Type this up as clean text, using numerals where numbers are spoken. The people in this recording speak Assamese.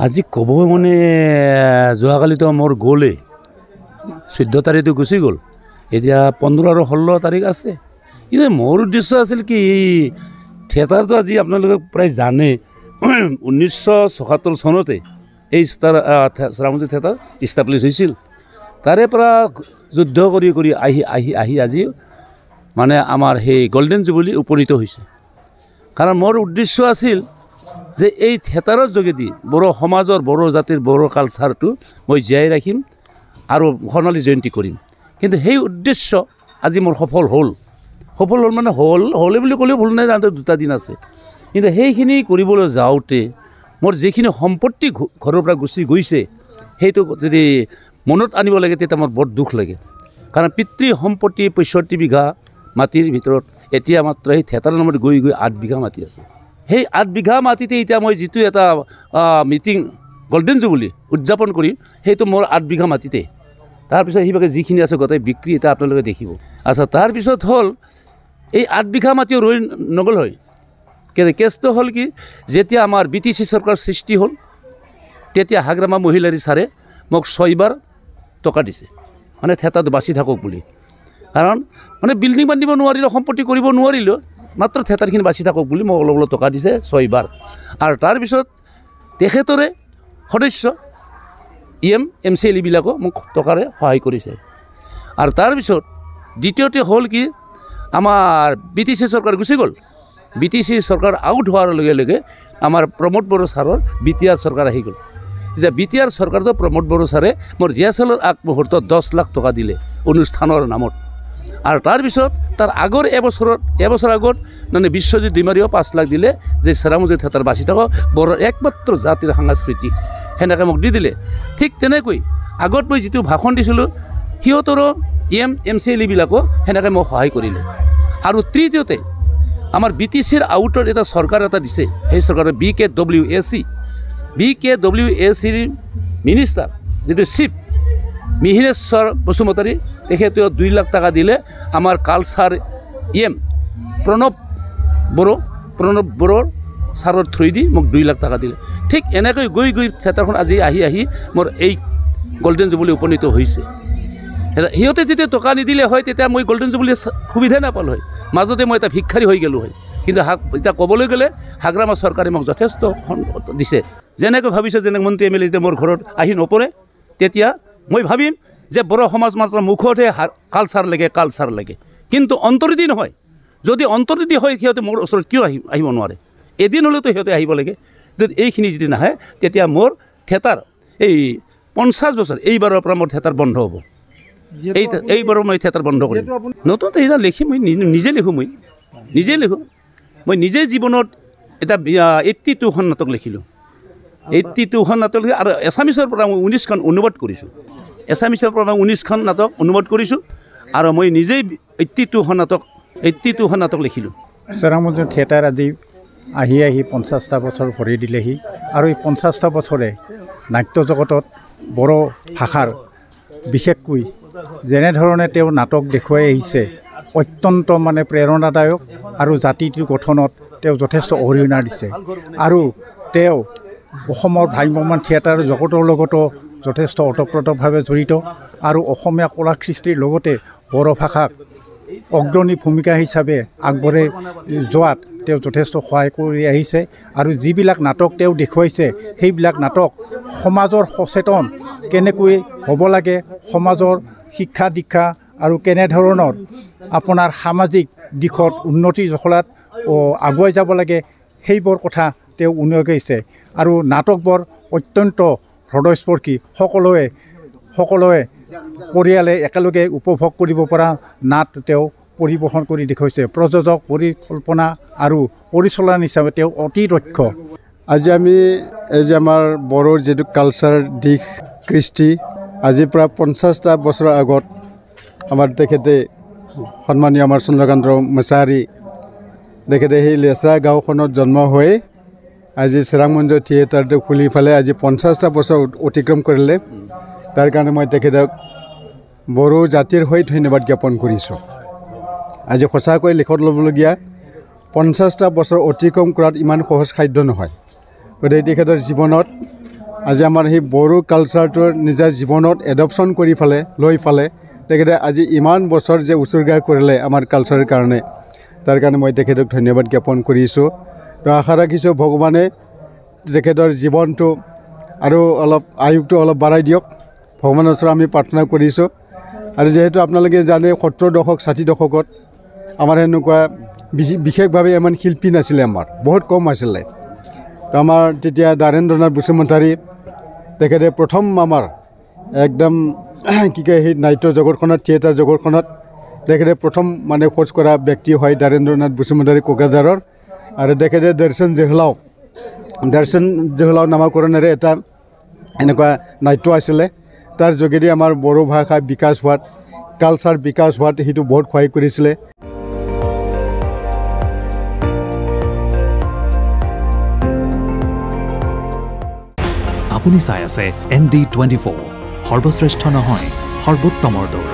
আজি ক'ব মানে যোৱাকালিতো মোৰ গ'লে 14 তাৰিখটো গুচি গ'ল, এতিয়া 15 আৰু 16 তাৰিখ আছে। কিন্তু মোৰ উদ্দেশ্য আছিল কি থিয়েটাৰটো আজি আপোনালোকে প্ৰায় জানে 1974 চনতে এই চেৰাপুঞ্জী থিয়েটাৰ ইষ্টাব্লিছ হৈছিল। তাৰে পৰা যুদ্ধ কৰি কৰি আহি আজি মানে আমাৰ সেই গল্ডেন জুবলি উপনীত হৈছে। কাৰণ মোৰ উদ্দেশ্য আছিল যে এই থিয়েটাৰৰ যোগেদি বড়ো সমাজৰ বড়ো জাতিৰ বড়ো কালচাৰটো মই জীয়াই ৰাখিম আৰু সোণালী জয়ন্তী কৰিম। কিন্তু সেই উদ্দেশ্য আজি মোৰ সফল হ'ল মানে হ'লে বুলি ক'লেও ভুল নাই, যাওঁতে 2টা দিন আছে। কিন্তু সেইখিনি কৰিবলৈ যাওঁতে মোৰ যিখিনি সম্পত্তি ঘৰৰ পৰা গুচি গৈছে সেইটো যদি মনত আনিব লাগে তেতিয়া মোৰ বৰ দুখ লাগে। কাৰণ পিতৃ সম্পত্তি 65 বিঘা মাটিৰ ভিতৰত এতিয়া মাত্ৰ সেই থিয়েটাৰৰ নামত গৈ 8 বিঘা মাটি আছে। সেই 8 বিঘা মাটিতে এতিয়া মই যিটো এটা মিটিং গল্ডেন জুবলি উদযাপন কৰিম সেইটো মোৰ 8 বিঘা মাটিতে। তাৰপিছত সেইভাগে যিখিনি আছে গোটেই বিক্ৰী এটা আপোনালোকে দেখিব। আচ্ছা, তাৰপিছত হ'ল এই 8 বিঘা মাটিও ৰৈ নগ'ল হয়। কেছটো হ'ল কি, যেতিয়া আমাৰ BTC চৰকাৰ সৃষ্টি হ'ল তেতিয়া হাগ্ৰামা মহিলাৰী ছাৰে মোক 6 বাৰ টকা দিছে, মানে থিয়েটাৰটো বাচি থাকক বুলি। কাৰণ মানে বিল্ডিং বান্ধিব নোৱাৰিলোঁ, সম্পত্তি কৰিব নোৱাৰিলোঁ, মাত্ৰ থিয়েটাৰখিনি বাচি থাকক বুলি মোক অলপ অলপ টকা দিছে 6 বাৰ। আৰু তাৰপিছত তেখেতৰে সদস্য MCLE বিলাকো মোক টকাৰে সহায় কৰিছে। আৰু তাৰপিছত দ্বিতীয়তে হ'ল কি, আমাৰ BTC চৰকাৰ গুচি গ'ল। BTC চৰকাৰ আউট হোৱাৰ লগে লগে আমাৰ প্ৰমোদ বড়ো ছাৰৰ BTR চৰকাৰ আহি গ'ল। এতিয়া BTR চৰকাৰটো প্ৰমোদ বড়ো ছাৰে মোৰ ৰিহাৰ্চেলৰ আগমুহূৰ্তত 10 লাখ টকা দিলে অনুষ্ঠানৰ নামত। আৰু তাৰপিছত তাৰ আগৰ এবছৰ আগত মানে বিশ্বজিৎ ডিমাৰীও 5 লাখ দিলে যে চেৰাপুঞ্জী থিয়েটাৰ বাচি থাকক, বড়োৰ একমাত্ৰ জাতিৰ সাংস্কৃতিক, সেনেকৈ মোক দি দিলে। ঠিক তেনেকৈ আগত মই যিটো ভাষণ দিছিলোঁ সিহঁতৰো MCLE বিলাকো সেনেকৈ মোক সহায় কৰিলে। আৰু তৃতীয়তে আমাৰ BTCৰ আউটৰ এটা চৰকাৰ এটা দিছে, সেই চৰকাৰৰ BKWACৰ মিনিষ্টাৰ যিটো চিফ মিহিৰেশ্বৰ বসুমতাৰী, তেখেতেও 2 লাখ টকা দিলে। আমাৰ কালচাৰ প্ৰণৱ বড়োৰ ছাৰৰ থ্ৰুদি মোক 2 লাখ টকা দিলে। ঠিক এনেকৈ গৈ থিয়েটাৰখন আজি আহি মোৰ এই গল্ডেন জুবলি উপনীত হৈছে। সিহঁতে যেতিয়া টকা নিদিলে হয় তেতিয়া মই গল্ডেন জুবলি সুবিধাই নাপালোঁ হয়, মাজতে মই এটা ভিক্ষাৰী হৈ গ'লোঁ হয়। কিন্তু এতিয়া ক'বলৈ গ'লে হাগ্ৰামা চৰকাৰে মোক যথেষ্ট দিছে। যেনেকৈ ভাবিছোঁ যেনে মন্ত্ৰী MLA যেতিয়া মোৰ ঘৰত আহি নপৰে তেতিয়া মই ভাবিম যে বড়ো সমাজ মাত্ৰ মুখতহে কালচাৰ লাগে, কিন্তু অন্তৰেদি নহয়। যদি অন্তৰেদি হয় সিহঁতে মোৰ ওচৰত কিয় আহিব নোৱাৰে? এদিন হ'লেতো সিহঁতে আহিব লাগে। যদি এইখিনি যদি নাহে তেতিয়া মোৰ থিয়েটাৰ এই 50 বছৰ এইবাৰৰ পৰা মোৰ থিয়েটাৰ বন্ধ হ'ব। এইবাৰৰ মই থিয়েটাৰ বন্ধ কৰিম। নতুন এতিয়া লিখি মই নিজে লিখোঁ, মই নিজে জীৱনত এটা 82খন নাটক লিখিলোঁ। 82খন নাটক আৰু এছামিছৰ পৰা মই 19খন অনুবাদ কৰিছোঁ। নাটক অনুবাদ কৰিছোঁ আৰু মই নিজেই 82খন নাটক লিখিলোঁ। চেৰাপুঞ্জী থিয়েটাৰ আজি আহি 50টা বছৰ ভৰি দিলেহি। আৰু এই 50টা বছৰে নাট্য জগতত বড়ো ভাষাৰ বিশেষকৈ যেনেধৰণে তেওঁ নাটক দেখুৱাই আহিছে অত্যন্ত মানে প্ৰেৰণাদায়ক, আৰু জাতিটোৰ গঠনত তেওঁ যথেষ্ট অৰিহণা দিছে। আৰু তেওঁ অসমৰ ভ্ৰাম্যমান থিয়েটাৰ জগতৰ লগতো যথেষ্ট ওতঃপ্ৰোতভাৱে জড়িত। আৰু অসমীয়া কলা সৃষ্টিৰ লগতে বড়ো ভাষাক অগ্ৰণী ভূমিকা হিচাপে আগবঢ়াই যোৱাত তেওঁ যথেষ্ট সহায় কৰি আহিছে। আৰু যিবিলাক নাটক তেওঁ দেখুৱাইছে সেইবিলাক নাটক সমাজৰ সচেতন কেনেকৈ হ'ব লাগে, সমাজৰ শিক্ষা দীক্ষা আৰু কেনেধৰণৰ আপোনাৰ সামাজিক দিশত উন্নতিৰ জখলাত আগুৱাই যাব লাগে সেইবোৰ কথা তেওঁ উনুৱাইছে। আৰু নাটকবোৰ অত্যন্ত হৃদয়স্পৰ্শী, সকলোৱে পৰিয়ালে একেলগে উপভোগ কৰিব পৰা নাট তেওঁ পৰিৱেশন কৰি দেখুৱাইছে। প্ৰযোজক, পৰিকল্পনা আৰু পৰিচালনা হিচাপে তেওঁ অতি দক্ষ। আজি আমি এই যে আমাৰ বড়োৰ যিটো কালচাৰ দিশ কৃষ্টি, আজিৰ পৰা 50টা বছৰৰ আগত আমাৰ তেখেতে সন্মানীয় আমাৰ চন্দ্ৰকান্ত মোছাহাৰী তেখেতে সেই লেচৰা গাঁওখনত জন্ম হৈ আজি চেৰাপুঞ্জী থিয়েটাৰটো খুলি পেলাই আজি 50টা বছৰ অতিক্ৰম কৰিলে। তাৰ কাৰণে মই তেখেতক বড়ো জাতিৰ হৈ ধন্যবাদ জ্ঞাপন কৰিছোঁ। আজি সঁচাকৈ লিখত ল'বলগীয়া 50টা বছৰ অতিক্ৰম কৰাত ইমান সহজ খাদ্য নহয়। গতিকে তেখেতৰ জীৱনত আজি আমাৰ সেই বড়ো কালচাৰটোৰ নিজৰ জীৱনত এডপশ্যন কৰি লৈ ফালে তেখেতে আজি ইমান বছৰ যে উচৰ্গা কৰিলে আমাৰ কালচাৰৰ কাৰণে তাৰ কাৰণে মই তেখেতক ধন্যবাদ জ্ঞাপন কৰিছোঁ তো আশা ৰাখিছোঁ ভগৱানে তেখেতৰ জীৱনটো আৰু অলপ আয়ুসটো অলপ বাঢ়াই দিয়ক ভগৱানৰ ওচৰত আমি প্ৰাৰ্থনা কৰিছোঁ আৰু যেহেতু আপোনালোকে জানে 70 দশক 60 দশকত আমাৰ এনেকুৱা বিশেষভাৱে ইমান শিল্পী নাছিলে আমাৰ বহুত কম আছিলে তো আমাৰ তেতিয়া দ্বাৰেন্দ্ৰনাথ বসুমতাৰী তেখেতে প্ৰথম আমাৰ একদম কি কয় সেই নাট্য জগতখনত থিয়েটাৰ জগতখনত তেখেতে প্ৰথম মানে খোজ কৰা ব্যক্তি হয় দ্বাৰেন্দ্ৰনাথ বসুমতাৰী কোকৰাঝাৰৰ আৰু তেখেতে দৰ্শন জহলাও নামাকৰণেৰে এটা এনেকুৱা নাট্য আছিলে তাৰ যোগেদি আমাৰ বড়ো ভাষা বিকাশ হোৱাত কালচাৰ বিকাশ হোৱাত সেইটো বহুত সহায় কৰিছিলে আপুনি চাই আছে ND24 সৰ্বশ্ৰেষ্ঠ নহয় সৰ্বোত্তমৰ দৌৰ